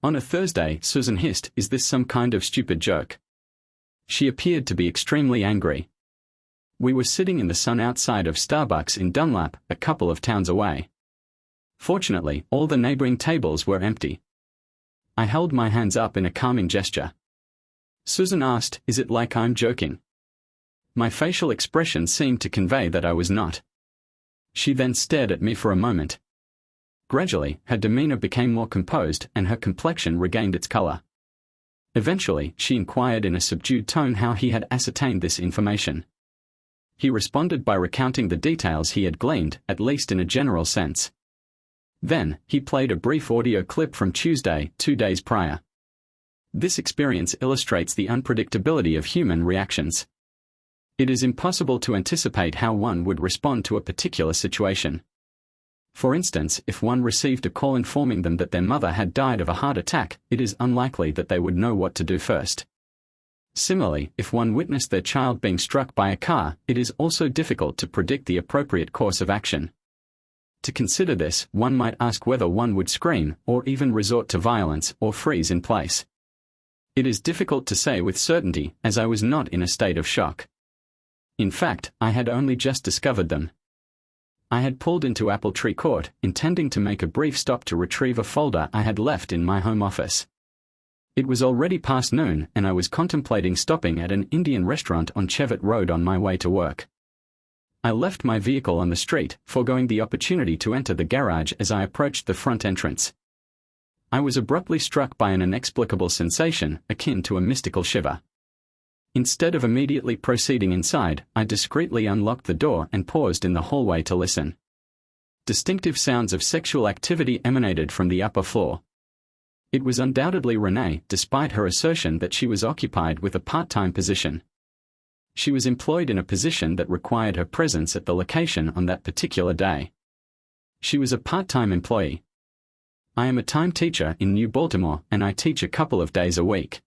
On a Thursday, Susan hissed, "Is this some kind of stupid joke?" She appeared to be extremely angry. We were sitting in the sun outside of Starbucks in Dunlap, a couple of towns away. Fortunately, all the neighboring tables were empty. I held my hands up in a calming gesture. Susan asked, "Is it like I'm joking?" My facial expression seemed to convey that I was not. She then stared at me for a moment. Gradually, her demeanor became more composed and her complexion regained its color. Eventually, she inquired in a subdued tone how he had ascertained this information. He responded by recounting the details he had gleaned, at least in a general sense. Then, he played a brief audio clip from Tuesday, 2 days prior. This experience illustrates the unpredictability of human reactions. It is impossible to anticipate how one would respond to a particular situation. For instance, if one received a call informing them that their mother had died of a heart attack, it is unlikely that they would know what to do first. Similarly, if one witnessed their child being struck by a car, it is also difficult to predict the appropriate course of action. To consider this, one might ask whether one would scream, or even resort to violence, or freeze in place. It is difficult to say with certainty, as I was not in a state of shock. In fact, I had only just discovered them. I had pulled into Apple Tree Court, intending to make a brief stop to retrieve a folder I had left in my home office. It was already past noon, and I was contemplating stopping at an Indian restaurant on Cheviot Road on my way to work. I left my vehicle on the street, foregoing the opportunity to enter the garage as I approached the front entrance. I was abruptly struck by an inexplicable sensation, akin to a mystical shiver. Instead of immediately proceeding inside, I discreetly unlocked the door and paused in the hallway to listen. Distinctive sounds of sexual activity emanated from the upper floor. It was undoubtedly Renee, despite her assertion that she was occupied with a part-time position. She was employed in a position that required her presence at the location on that particular day. She was a part-time employee. I am a time teacher in New Baltimore, and I teach a couple of days a week.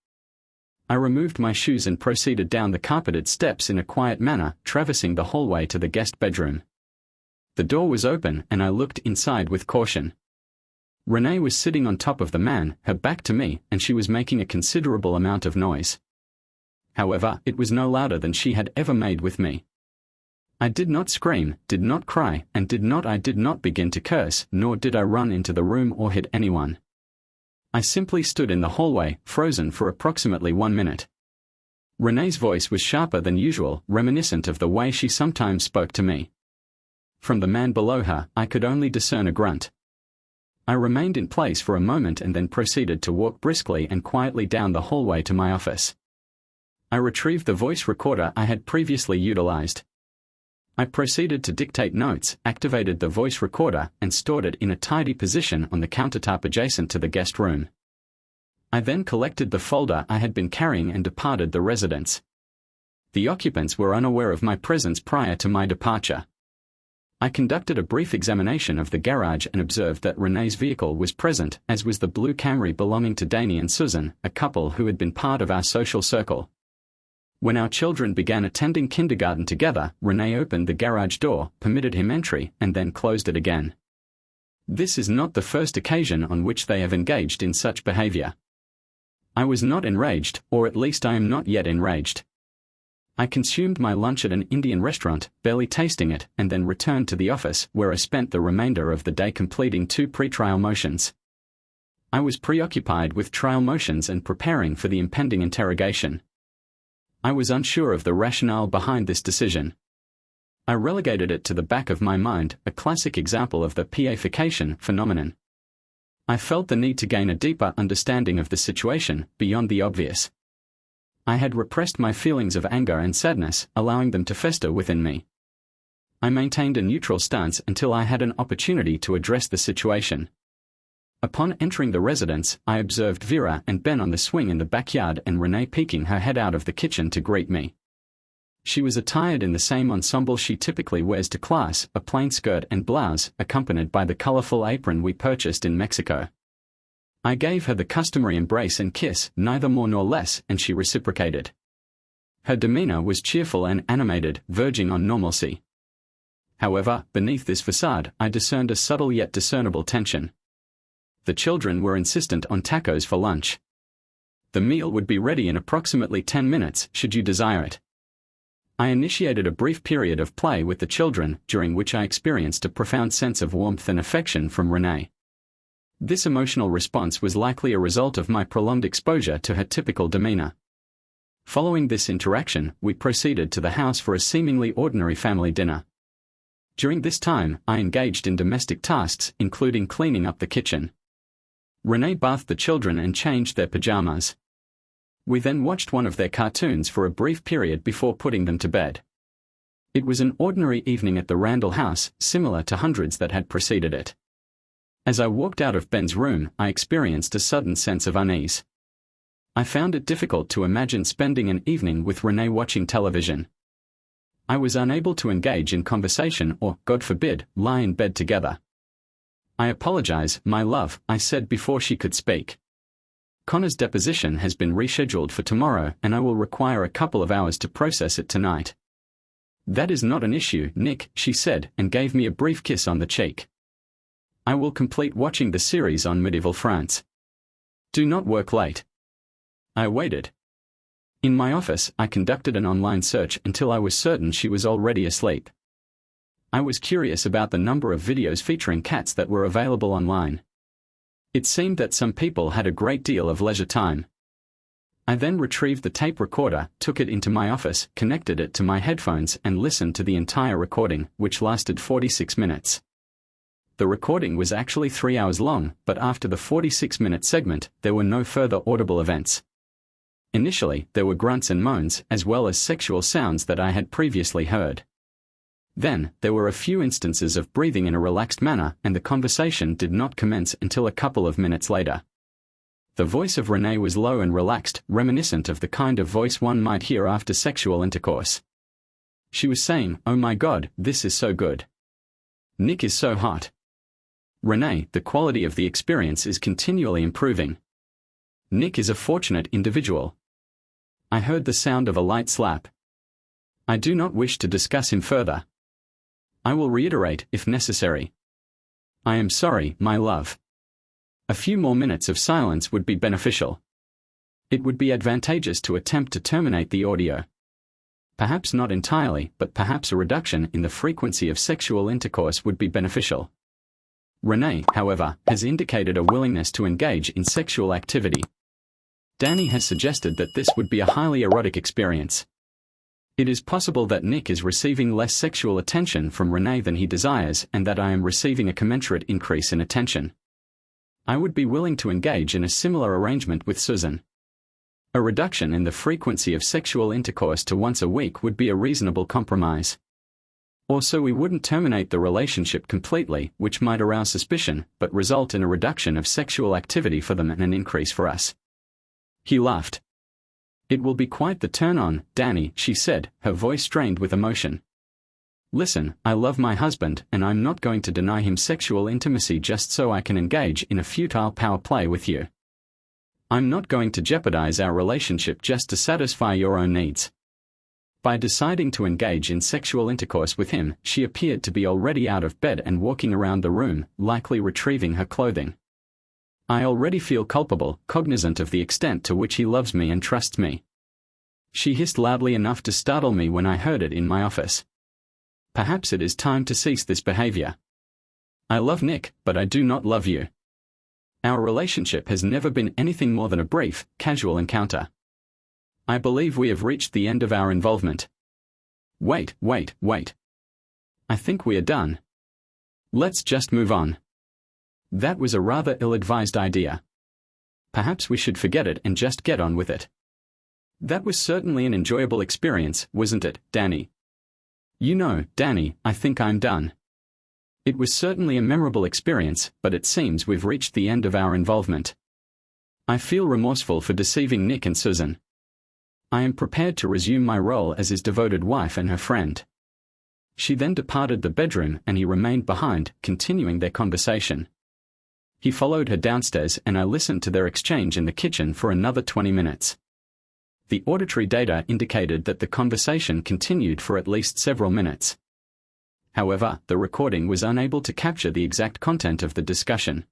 I removed my shoes and proceeded down the carpeted steps in a quiet manner, traversing the hallway to the guest bedroom. The door was open, and I looked inside with caution. Renee was sitting on top of the man, her back to me, and she was making a considerable amount of noise. However, it was no louder than she had ever made with me. I did not scream, did not cry, and did not begin to curse, nor did I run into the room or hit anyone. I simply stood in the hallway, frozen for approximately 1 minute. Renee's voice was sharper than usual, reminiscent of the way she sometimes spoke to me. From the man below her, I could only discern a grunt. I remained in place for a moment and then proceeded to walk briskly and quietly down the hallway to my office. I retrieved the voice recorder I had previously utilized. I proceeded to dictate notes, activated the voice recorder, and stored it in a tidy position on the countertop adjacent to the guest room. I then collected the folder I had been carrying and departed the residence. The occupants were unaware of my presence prior to my departure. I conducted a brief examination of the garage and observed that Renee's vehicle was present, as was the blue Camry belonging to Danny and Susan, a couple who had been part of our social circle. When our children began attending kindergarten together, Renee opened the garage door, permitted him entry, and then closed it again. This is not the first occasion on which they have engaged in such behavior. I was not enraged, or at least I am not yet enraged. I consumed my lunch at an Indian restaurant, barely tasting it, and then returned to the office, where I spent the remainder of the day completing 2 pretrial motions. I was preoccupied with trial motions and preparing for the impending interrogation. I was unsure of the rationale behind this decision. I relegated it to the back of my mind, a classic example of the piification phenomenon. I felt the need to gain a deeper understanding of the situation, beyond the obvious. I had repressed my feelings of anger and sadness, allowing them to fester within me. I maintained a neutral stance until I had an opportunity to address the situation. Upon entering the residence, I observed Vera and Ben on the swing in the backyard and Renee peeking her head out of the kitchen to greet me. She was attired in the same ensemble she typically wears to class, a plain skirt and blouse, accompanied by the colorful apron we purchased in Mexico. I gave her the customary embrace and kiss, neither more nor less, and she reciprocated. Her demeanor was cheerful and animated, verging on normalcy. However, beneath this facade, I discerned a subtle yet discernible tension. The children were insistent on tacos for lunch. The meal would be ready in approximately 10 minutes, should you desire it. I initiated a brief period of play with the children, during which I experienced a profound sense of warmth and affection from Renee. This emotional response was likely a result of my prolonged exposure to her typical demeanor. Following this interaction, we proceeded to the house for a seemingly ordinary family dinner. During this time, I engaged in domestic tasks, including cleaning up the kitchen. Renee bathed the children and changed their pajamas. We then watched one of their cartoons for a brief period before putting them to bed. It was an ordinary evening at the Randall house, similar to hundreds that had preceded it. As I walked out of Ben's room, I experienced a sudden sense of unease. I found it difficult to imagine spending an evening with Renee watching television. I was unable to engage in conversation or, God forbid, lie in bed together. "I apologize, my love," I said before she could speak. "Connor's deposition has been rescheduled for tomorrow and I will require a couple of hours to process it tonight." "That is not an issue, Nick," she said and gave me a brief kiss on the cheek. "I will complete watching the series on medieval France. Do not work late." I waited. In my office, I conducted an online search until I was certain she was already asleep. I was curious about the number of videos featuring cats that were available online. It seemed that some people had a great deal of leisure time. I then retrieved the tape recorder, took it into my office, connected it to my headphones and listened to the entire recording, which lasted 46 minutes. The recording was actually 3 hours long, but after the 46-minute segment, there were no further audible events. Initially, there were grunts and moans, as well as sexual sounds that I had previously heard. Then, there were a few instances of breathing in a relaxed manner, and the conversation did not commence until a couple of minutes later. The voice of Renee was low and relaxed, reminiscent of the kind of voice one might hear after sexual intercourse. She was saying, "Oh my God, this is so good. Nick is so hot. Renee, the quality of the experience is continually improving. Nick is a fortunate individual." I heard the sound of a light slap. "I do not wish to discuss him further. I will reiterate, if necessary. I am sorry, my love." A few more minutes of silence would be beneficial. It would be advantageous to attempt to terminate the audio. Perhaps not entirely, but perhaps a reduction in the frequency of sexual intercourse would be beneficial. Renee, however, has indicated a willingness to engage in sexual activity. Danny has suggested that this would be a highly erotic experience. It is possible that Nick is receiving less sexual attention from Renee than he desires and that I am receiving a commensurate increase in attention. I would be willing to engage in a similar arrangement with Susan. A reduction in the frequency of sexual intercourse to once a week would be a reasonable compromise. Also, we wouldn't terminate the relationship completely, which might arouse suspicion, but result in a reduction of sexual activity for them and an increase for us. He laughed. "It will be quite the turn-on, Danny," she said, her voice strained with emotion. "Listen, I love my husband, and I'm not going to deny him sexual intimacy just so I can engage in a futile power play with you. I'm not going to jeopardize our relationship just to satisfy your own needs." By deciding to engage in sexual intercourse with him, she appeared to be already out of bed and walking around the room, likely retrieving her clothing. I already feel culpable, cognizant of the extent to which he loves me and trusts me. She hissed loudly enough to startle me when I heard it in my office. Perhaps it is time to cease this behavior. I love Nick, but I do not love you. Our relationship has never been anything more than a brief, casual encounter. I believe we have reached the end of our involvement. Wait. I think we are done. Let's just move on. That was a rather ill-advised idea. Perhaps we should forget it and just get on with it. That was certainly an enjoyable experience, wasn't it, Danny? You know, Danny, I think I'm done. It was certainly a memorable experience, but it seems we've reached the end of our involvement. I feel remorseful for deceiving Nick and Susan. I am prepared to resume my role as his devoted wife and her friend. She then departed the bedroom and he remained behind, continuing their conversation. He followed her downstairs and I listened to their exchange in the kitchen for another 20 minutes. The auditory data indicated that the conversation continued for at least several minutes. However, the recording was unable to capture the exact content of the discussion.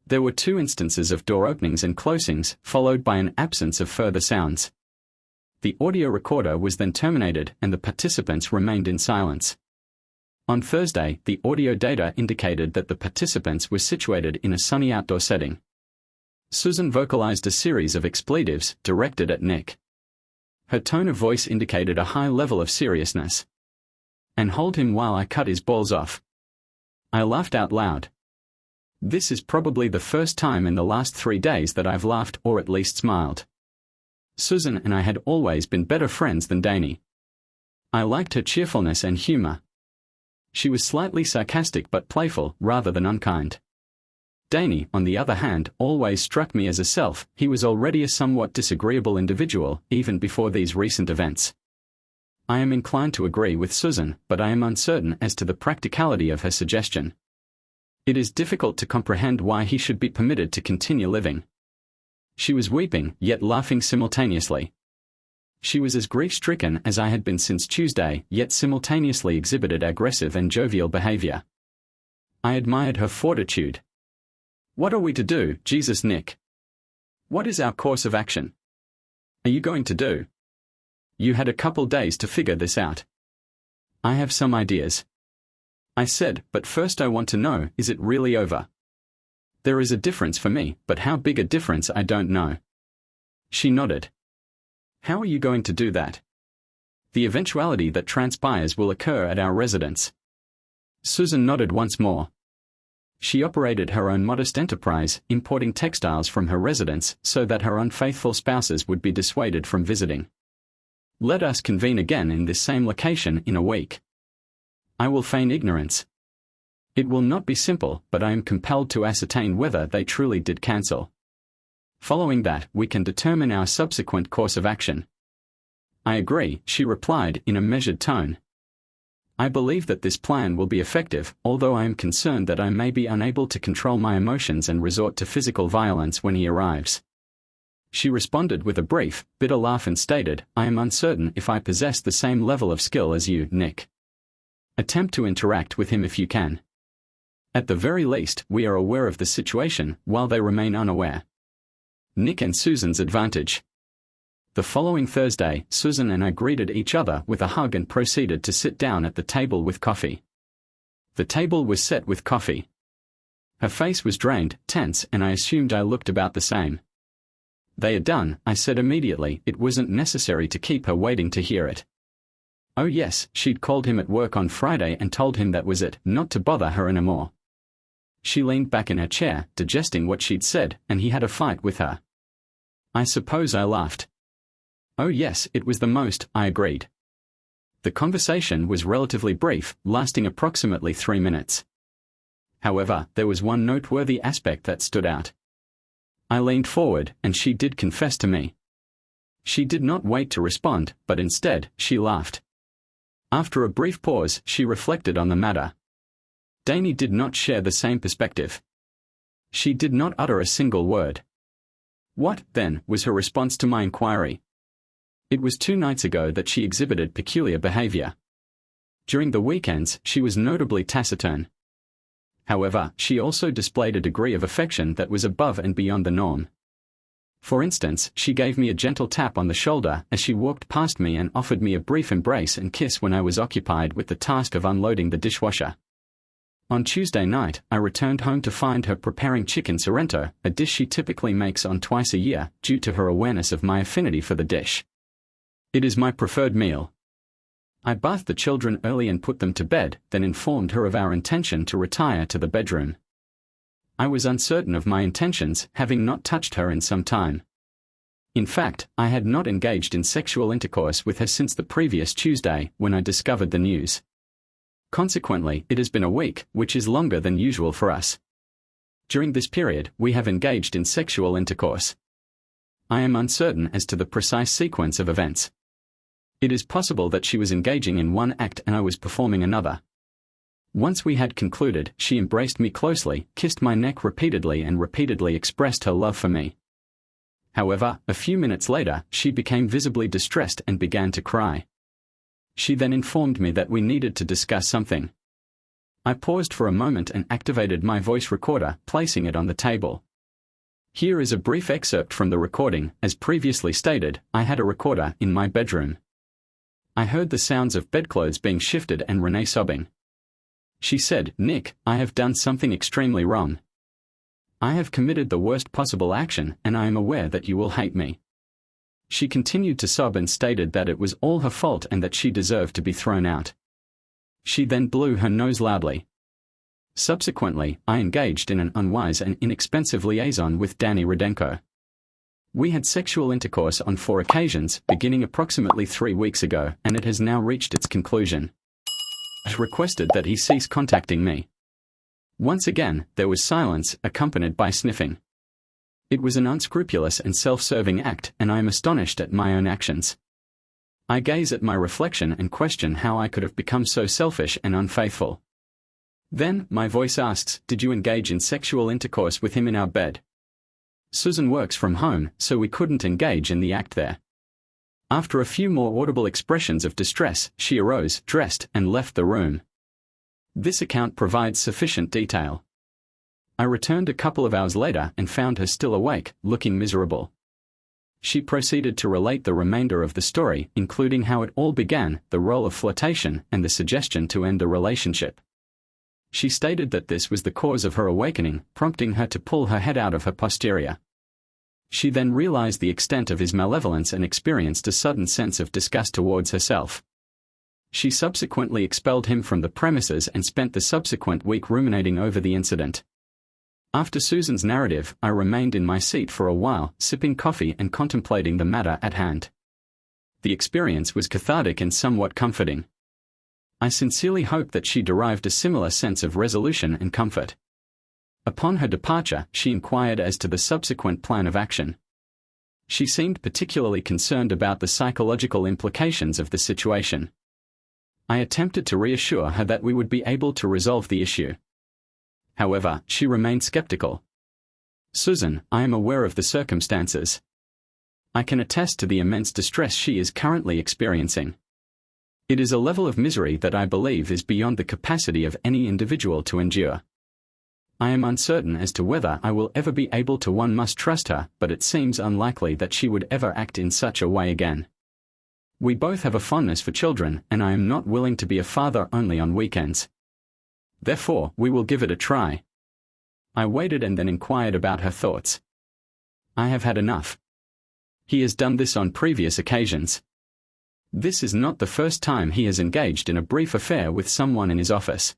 There were 2 instances of door openings and closings, followed by an absence of further sounds. The audio recorder was then terminated and the participants remained in silence. On Thursday, the audio data indicated that the participants were situated in a sunny outdoor setting. Susan vocalized a series of expletives directed at Nick. Her tone of voice indicated a high level of seriousness. "And hold him while I cut his balls off." I laughed out loud. This is probably the first time in the last 3 days that I've laughed or at least smiled. Susan and I had always been better friends than Danny. I liked her cheerfulness and humor. She was slightly sarcastic but playful rather than unkind. Danny, on the other hand, always struck me as he was already a somewhat disagreeable individual, even before these recent events. I am inclined to agree with Susan, but I am uncertain as to the practicality of her suggestion. It is difficult to comprehend why he should be permitted to continue living. She was weeping, yet laughing simultaneously. She was as grief-stricken as I had been since Tuesday, yet simultaneously exhibited aggressive and jovial behavior. I admired her fortitude. "What are we to do, Jesus, Nick? What is our course of action? Are you going to do? You had a couple days to figure this out." "I have some ideas," I said, "but first I want to know, is it really over? There is a difference for me, but how big a difference I don't know." She nodded. "How are you going to do that? The eventuality that transpires will occur at our residence." Susan nodded once more. She operated her own modest enterprise, importing textiles from her residence so that her unfaithful spouses would be dissuaded from visiting. "Let us convene again in this same location in a week. I will feign ignorance. It will not be simple, but I am compelled to ascertain whether they truly did cancel. Following that, we can determine our subsequent course of action." "I agree," she replied in a measured tone. "I believe that this plan will be effective, although I am concerned that I may be unable to control my emotions and resort to physical violence when he arrives." She responded with a brief, bitter laugh and stated, "I am uncertain if I possess the same level of skill as you, Nick. Attempt to interact with him if you can. At the very least, we are aware of the situation, while they remain unaware." Nick and Susan's advantage. The following Thursday, Susan and I greeted each other with a hug and proceeded to sit down at the table with coffee. The table was set with coffee. Her face was drained, tense, and I assumed I looked about the same. "They are done," I said immediately. It wasn't necessary to keep her waiting to hear it. Oh yes, she'd called him at work on Friday and told him that was it, not to bother her anymore. She leaned back in her chair, digesting what she'd said, and he had a fight with her. I suppose I laughed. "Oh yes, it was the most," I agreed. The conversation was relatively brief, lasting approximately 3 minutes. However, there was one noteworthy aspect that stood out. I leaned forward, and she did confess to me. She did not wait to respond, but instead, she laughed. After a brief pause, she reflected on the matter. Danny did not share the same perspective. She did not utter a single word. "What, then, was her response to my inquiry?" It was 2 nights ago that she exhibited peculiar behavior. During the weekends, she was notably taciturn. However, she also displayed a degree of affection that was above and beyond the norm. For instance, she gave me a gentle tap on the shoulder as she walked past me and offered me a brief embrace and kiss when I was occupied with the task of unloading the dishwasher. On Tuesday night, I returned home to find her preparing chicken sorrento, a dish she typically makes on twice a year, due to her awareness of my affinity for the dish. It is my preferred meal. I bathed the children early and put them to bed, then informed her of our intention to retire to the bedroom. I was uncertain of my intentions, having not touched her in some time. In fact, I had not engaged in sexual intercourse with her since the previous Tuesday, when I discovered the news. Consequently, it has been a week, which is longer than usual for us. During this period, we have engaged in sexual intercourse. I am uncertain as to the precise sequence of events. It is possible that she was engaging in one act and I was performing another. Once we had concluded, she embraced me closely, kissed my neck repeatedly and repeatedly expressed her love for me. However, a few minutes later, she became visibly distressed and began to cry. She then informed me that we needed to discuss something. I paused for a moment and activated my voice recorder, placing it on the table. Here is a brief excerpt from the recording. As previously stated, I had a recorder in my bedroom. I heard the sounds of bedclothes being shifted and Renee sobbing. She said, "Nick, I have done something extremely wrong. I have committed the worst possible action and I am aware that you will hate me." She continued to sob and stated that it was all her fault and that she deserved to be thrown out. She then blew her nose loudly. Subsequently, I engaged in an unwise and inexpensive liaison with Danny Rudenko. We had sexual intercourse on 4 occasions, beginning approximately 3 weeks ago, and it has now reached its conclusion. I requested that he cease contacting me. Once again, there was silence, accompanied by sniffing. It was an unscrupulous and self-serving act, and I am astonished at my own actions. I gaze at my reflection and question how I could have become so selfish and unfaithful. Then, my voice asks, "Did you engage in sexual intercourse with him in our bed?" Susan works from home, so we couldn't engage in the act there. After a few more audible expressions of distress, she arose, dressed, and left the room. This account provides sufficient detail. I returned a couple of hours later and found her still awake, looking miserable. She proceeded to relate the remainder of the story, including how it all began, the role of flirtation, and the suggestion to end the relationship. She stated that this was the cause of her awakening, prompting her to pull her head out of her posterior. She then realized the extent of his malevolence and experienced a sudden sense of disgust towards herself. She subsequently expelled him from the premises and spent the subsequent week ruminating over the incident. After Susan's narrative, I remained in my seat for a while, sipping coffee and contemplating the matter at hand. The experience was cathartic and somewhat comforting. I sincerely hope that she derived a similar sense of resolution and comfort. Upon her departure, she inquired as to the subsequent plan of action. She seemed particularly concerned about the psychological implications of the situation. I attempted to reassure her that we would be able to resolve the issue. However, she remained skeptical. "Susan, I am aware of the circumstances. I can attest to the immense distress she is currently experiencing. It is a level of misery that I believe is beyond the capacity of any individual to endure. I am uncertain as to whether I will ever be able to. One must trust her, but it seems unlikely that she would ever act in such a way again. We both have a fondness for children, and I am not willing to be a father only on weekends. Therefore, we will give it a try." I waited and then inquired about her thoughts. "I have had enough. He has done this on previous occasions. This is not the first time he has engaged in a brief affair with someone in his office.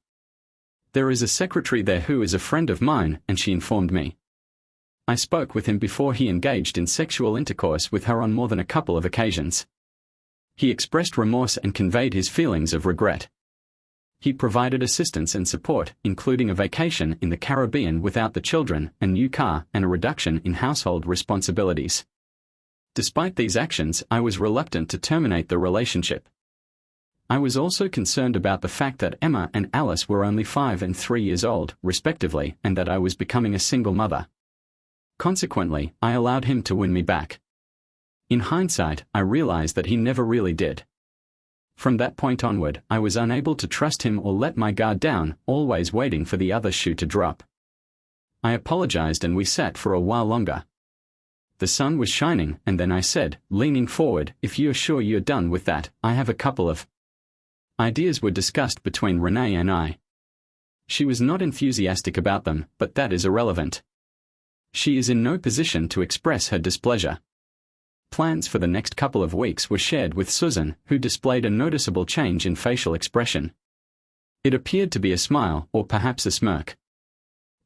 There is a secretary there who is a friend of mine, and she informed me. I spoke with him before he engaged in sexual intercourse with her on more than a couple of occasions. He expressed remorse and conveyed his feelings of regret. He provided assistance and support, including a vacation in the Caribbean without the children, a new car, and a reduction in household responsibilities. Despite these actions, I was reluctant to terminate the relationship. I was also concerned about the fact that Emma and Alice were only 5 and 3 years old, respectively, and that I was becoming a single mother. Consequently, I allowed him to win me back. In hindsight, I realized that he never really did. From that point onward, I was unable to trust him or let my guard down, always waiting for the other shoe to drop. I apologized and we sat for a while longer. The sun was shining, and then I said, leaning forward, "If you're sure you're done with that, I have a couple of..." Ideas were discussed between Renee and I. She was not enthusiastic about them, but that is irrelevant. She is in no position to express her displeasure. Plans for the next couple of weeks were shared with Susan, who displayed a noticeable change in facial expression. It appeared to be a smile, or perhaps a smirk.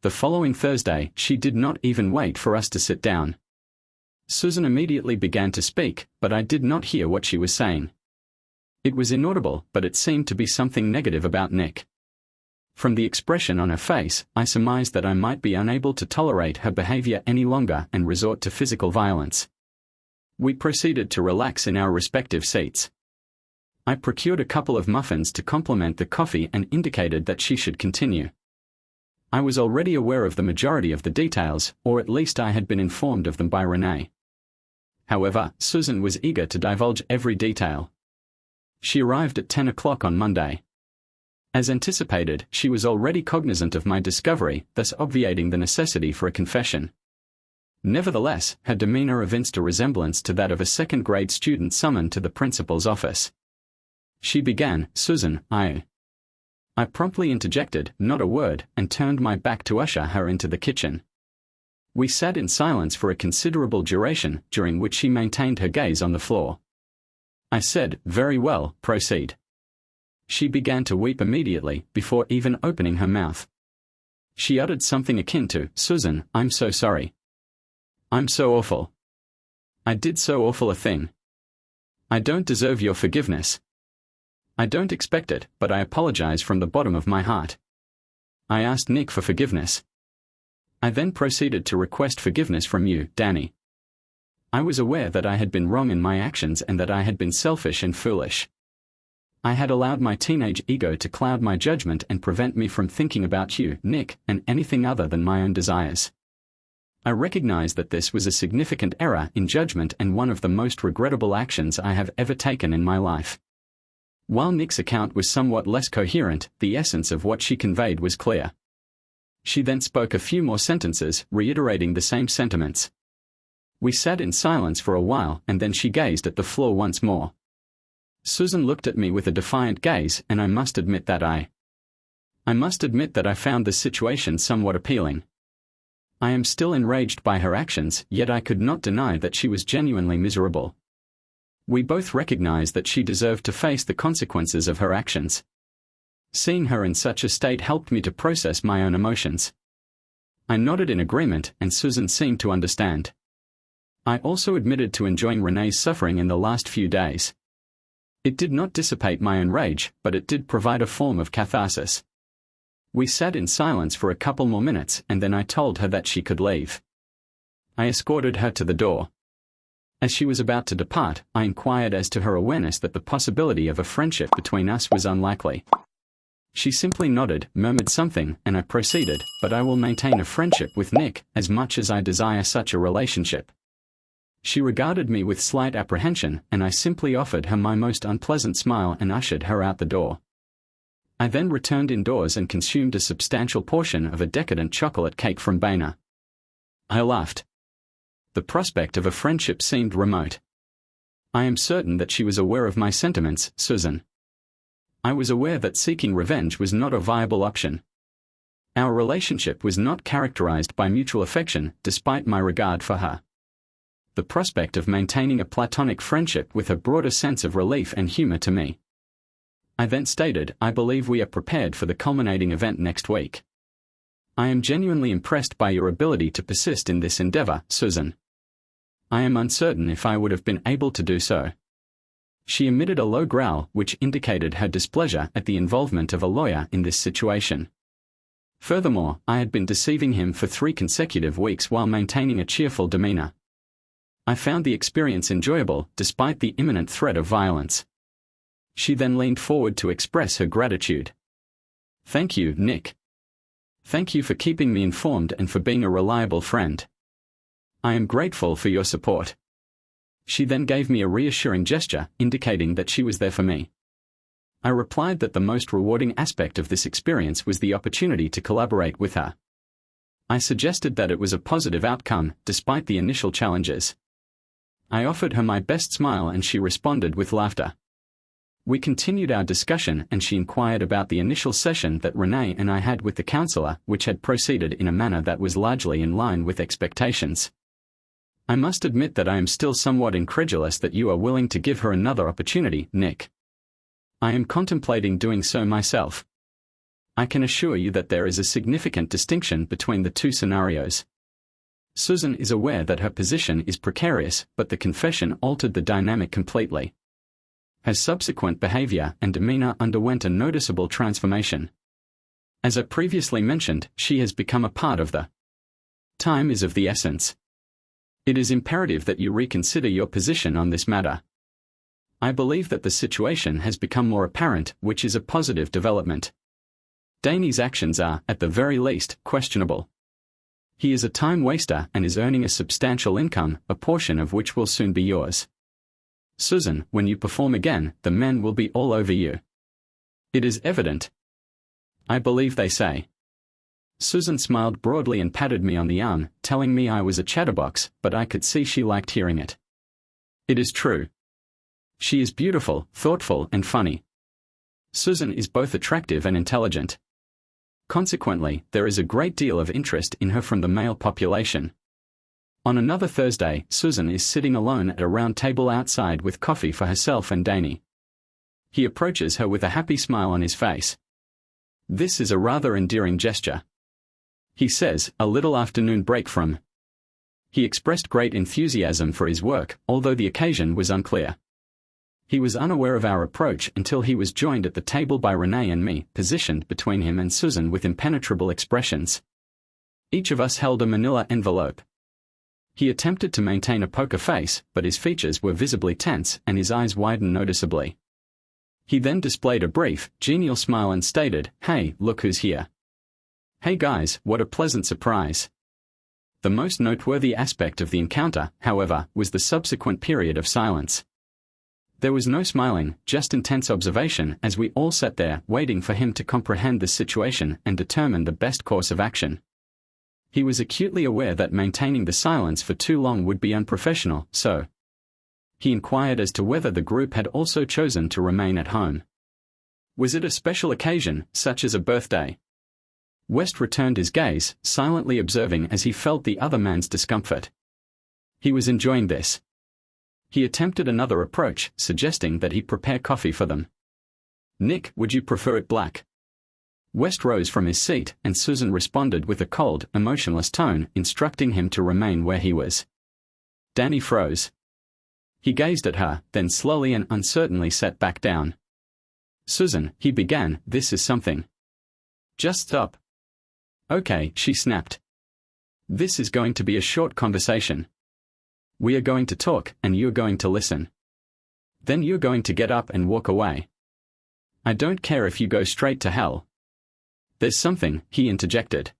The following Thursday, she did not even wait for us to sit down. Susan immediately began to speak, but I did not hear what she was saying. It was inaudible, but it seemed to be something negative about Nick. From the expression on her face, I surmised that I might be unable to tolerate her behavior any longer and resort to physical violence. We proceeded to relax in our respective seats. I procured a couple of muffins to complement the coffee and indicated that she should continue. I was already aware of the majority of the details, or at least I had been informed of them by Renee. However, Susan was eager to divulge every detail. She arrived at 10 o'clock on Monday. As anticipated, she was already cognizant of my discovery, thus obviating the necessity for a confession. Nevertheless, her demeanor evinced a resemblance to that of a second-grade student summoned to the principal's office. She began, "Susan, I promptly interjected, "Not a word," and turned my back to usher her into the kitchen. We sat in silence for a considerable duration, during which she maintained her gaze on the floor. I said, "Very well, proceed." She began to weep immediately, before even opening her mouth. She uttered something akin to, "Susan, I'm so sorry. I'm so awful. I did so awful a thing. I don't deserve your forgiveness. I don't expect it, but I apologize from the bottom of my heart. I asked Nick for forgiveness. I then proceeded to request forgiveness from you, Danny. I was aware that I had been wrong in my actions and that I had been selfish and foolish. I had allowed my teenage ego to cloud my judgment and prevent me from thinking about you, Nick, and anything other than my own desires. I recognize that this was a significant error in judgment and one of the most regrettable actions I have ever taken in my life. While Nick's account was somewhat less coherent, the essence of what she conveyed was clear. She then spoke a few more sentences, reiterating the same sentiments. We sat in silence for a while, and then she gazed at the floor once more. Susan looked at me with a defiant gaze, and I must admit that I found the situation somewhat appealing. I am still enraged by her actions, yet I could not deny that she was genuinely miserable. We both recognized that she deserved to face the consequences of her actions. Seeing her in such a state helped me to process my own emotions. I nodded in agreement, and Susan seemed to understand. I also admitted to enjoying Renee's suffering in the last few days. It did not dissipate my own rage, but it did provide a form of catharsis. We sat in silence for a couple more minutes, and then I told her that she could leave. I escorted her to the door. As she was about to depart, I inquired as to her awareness that the possibility of a friendship between us was unlikely. She simply nodded, murmured something, and I proceeded, "But I will maintain a friendship with Nick, as much as I desire such a relationship." She regarded me with slight apprehension, and I simply offered her my most unpleasant smile and ushered her out the door. I then returned indoors and consumed a substantial portion of a decadent chocolate cake from Boehner. I laughed. The prospect of a friendship seemed remote. I am certain that she was aware of my sentiments, Susan. I was aware that seeking revenge was not a viable option. Our relationship was not characterized by mutual affection, despite my regard for her. The prospect of maintaining a platonic friendship with her brought a sense of relief and humor to me. I then stated, "I believe we are prepared for the culminating event next week. I am genuinely impressed by your ability to persist in this endeavor, Susan. I am uncertain if I would have been able to do so." She emitted a low growl, which indicated her displeasure at the involvement of a lawyer in this situation. Furthermore, I had been deceiving him for 3 consecutive weeks while maintaining a cheerful demeanor. I found the experience enjoyable, despite the imminent threat of violence. She then leaned forward to express her gratitude. "Thank you, Nick. Thank you for keeping me informed and for being a reliable friend. I am grateful for your support." She then gave me a reassuring gesture, indicating that she was there for me. I replied that the most rewarding aspect of this experience was the opportunity to collaborate with her. I suggested that it was a positive outcome, despite the initial challenges. I offered her my best smile and she responded with laughter. We continued our discussion and she inquired about the initial session that Renee and I had with the counselor, which had proceeded in a manner that was largely in line with expectations. "I must admit that I am still somewhat incredulous that you are willing to give her another opportunity, Nick. I am contemplating doing so myself. I can assure you that there is a significant distinction between the 2 scenarios. Susan is aware that her position is precarious, but the confession altered the dynamic completely. Her subsequent behavior and demeanor underwent a noticeable transformation. As I previously mentioned, she has become a part of the time is of the essence. It is imperative that you reconsider your position on this matter. I believe that the situation has become more apparent, which is a positive development. Danny's actions are, at the very least, questionable. He is a time waster and is earning a substantial income, a portion of which will soon be yours. Susan, when you perform again, the men will be all over you. It is evident. I believe they say. Susan smiled broadly and patted me on the arm, telling me I was a chatterbox, but I could see she liked hearing it. It is true. She is beautiful, thoughtful, and funny. Susan is both attractive and intelligent. Consequently, there is a great deal of interest in her from the male population. On another Thursday, Susan is sitting alone at a round table outside with coffee for herself and Danny. He approaches her with a happy smile on his face. This is a rather endearing gesture. He says, a little afternoon break from. He expressed great enthusiasm for his work, although the occasion was unclear. He was unaware of our approach until he was joined at the table by Renee and me, positioned between him and Susan with impenetrable expressions. Each of us held a manila envelope. He attempted to maintain a poker face, but his features were visibly tense and his eyes widened noticeably. He then displayed a brief, genial smile and stated, "Hey, look who's here. Hey guys, what a pleasant surprise." The most noteworthy aspect of the encounter, however, was the subsequent period of silence. There was no smiling, just intense observation as we all sat there waiting for him to comprehend the situation and determine the best course of action. He was acutely aware that maintaining the silence for too long would be unprofessional, so he inquired as to whether the group had also chosen to remain at home. Was it a special occasion, such as a birthday? West returned his gaze, silently observing as he felt the other man's discomfort. He was enjoying this. He attempted another approach, suggesting that he prepare coffee for them. "Nick, would you prefer it black?" West rose from his seat, and Susan responded with a cold, emotionless tone, instructing him to remain where he was. Danny froze. He gazed at her, then slowly and uncertainly sat back down. "Susan," he began, "this is something." "Just stop." "Okay," she snapped. "This is going to be a short conversation. We are going to talk, and you're going to listen. Then you're going to get up and walk away. I don't care if you go straight to hell." "There's something," he interjected.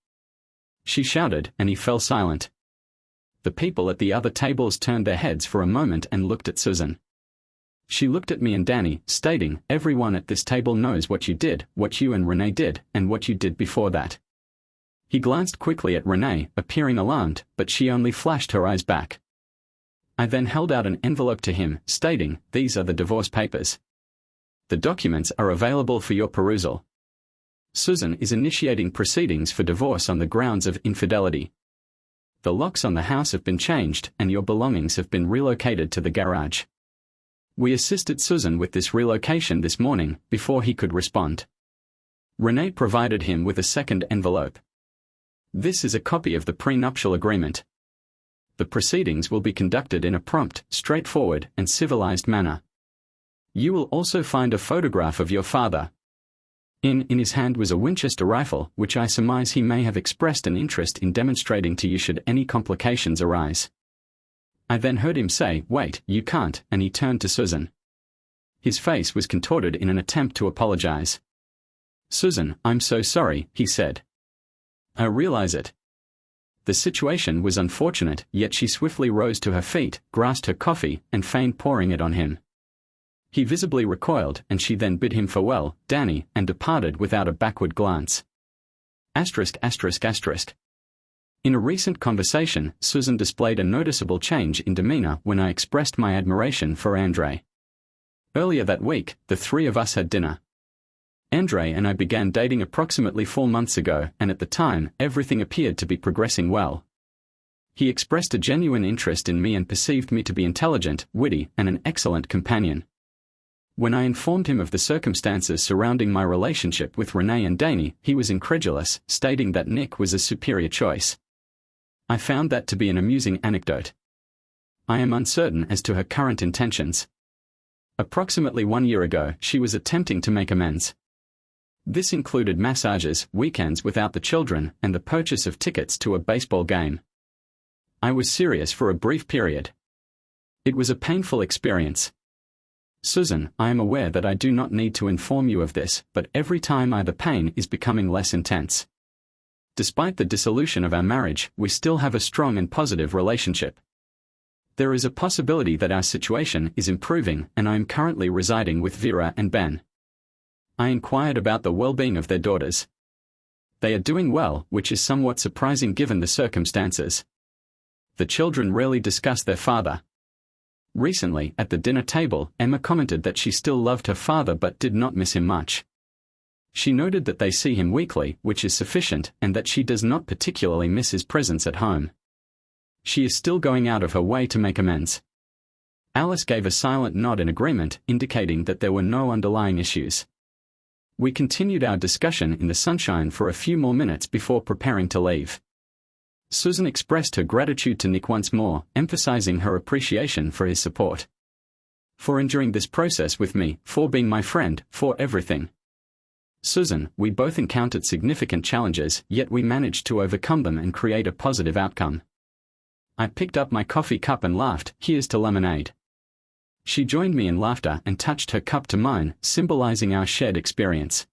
She shouted, and he fell silent. The people at the other tables turned their heads for a moment and looked at Susan. She looked at me and Danny, stating, "Everyone at this table knows what you did, what you and Renee did, and what you did before that." He glanced quickly at Renee, appearing alarmed, but she only flashed her eyes back. I then held out an envelope to him, stating, "These are the divorce papers. The documents are available for your perusal. Susan is initiating proceedings for divorce on the grounds of infidelity. The locks on the house have been changed, and your belongings have been relocated to the garage." We assisted Susan with this relocation this morning, before he could respond. Renee provided him with a second envelope. "This is a copy of the prenuptial agreement. The proceedings will be conducted in a prompt, straightforward, and civilized manner. You will also find a photograph of your father." In his hand was a Winchester rifle, which I surmise he may have expressed an interest in demonstrating to you should any complications arise. I then heard him say, "Wait, you can't," and he turned to Susan. His face was contorted in an attempt to apologize. "Susan, I'm so sorry," he said. "I realize it." The situation was unfortunate, yet she swiftly rose to her feet, grasped her coffee, and feigned pouring it on him. He visibly recoiled, and she then bid him farewell, Danny, and departed without a backward glance. In a recent conversation, Susan displayed a noticeable change in demeanor when I expressed my admiration for Andre. Earlier that week, the three of us had dinner. Andre and I began dating approximately 4 months ago, and at the time, everything appeared to be progressing well. He expressed a genuine interest in me and perceived me to be intelligent, witty, and an excellent companion. When I informed him of the circumstances surrounding my relationship with Renee and Danny, he was incredulous, stating that Nick was a superior choice. I found that to be an amusing anecdote. I am uncertain as to her current intentions. Approximately 1 year ago, she was attempting to make amends. This included massages, weekends without the children, and the purchase of tickets to a baseball game. I was serious for a brief period. It was a painful experience. Susan, I am aware that I do not need to inform you of this, but every time the pain is becoming less intense. Despite the dissolution of our marriage, we still have a strong and positive relationship. There is a possibility that our situation is improving, and I am currently residing with Vera and Ben. I inquired about the well-being of their daughters. They are doing well, which is somewhat surprising given the circumstances. The children rarely discuss their father. Recently, at the dinner table, Emma commented that she still loved her father but did not miss him much. She noted that they see him weekly, which is sufficient, and that she does not particularly miss his presence at home. She is still going out of her way to make amends. Alice gave a silent nod in agreement, indicating that there were no underlying issues. We continued our discussion in the sunshine for a few more minutes before preparing to leave. Susan expressed her gratitude to Nick once more, emphasizing her appreciation for his support. For enduring this process with me, for being my friend, for everything. Susan, we both encountered significant challenges, yet we managed to overcome them and create a positive outcome. I picked up my coffee cup and laughed, here's to lemonade. She joined me in laughter and touched her cup to mine, symbolizing our shared experience.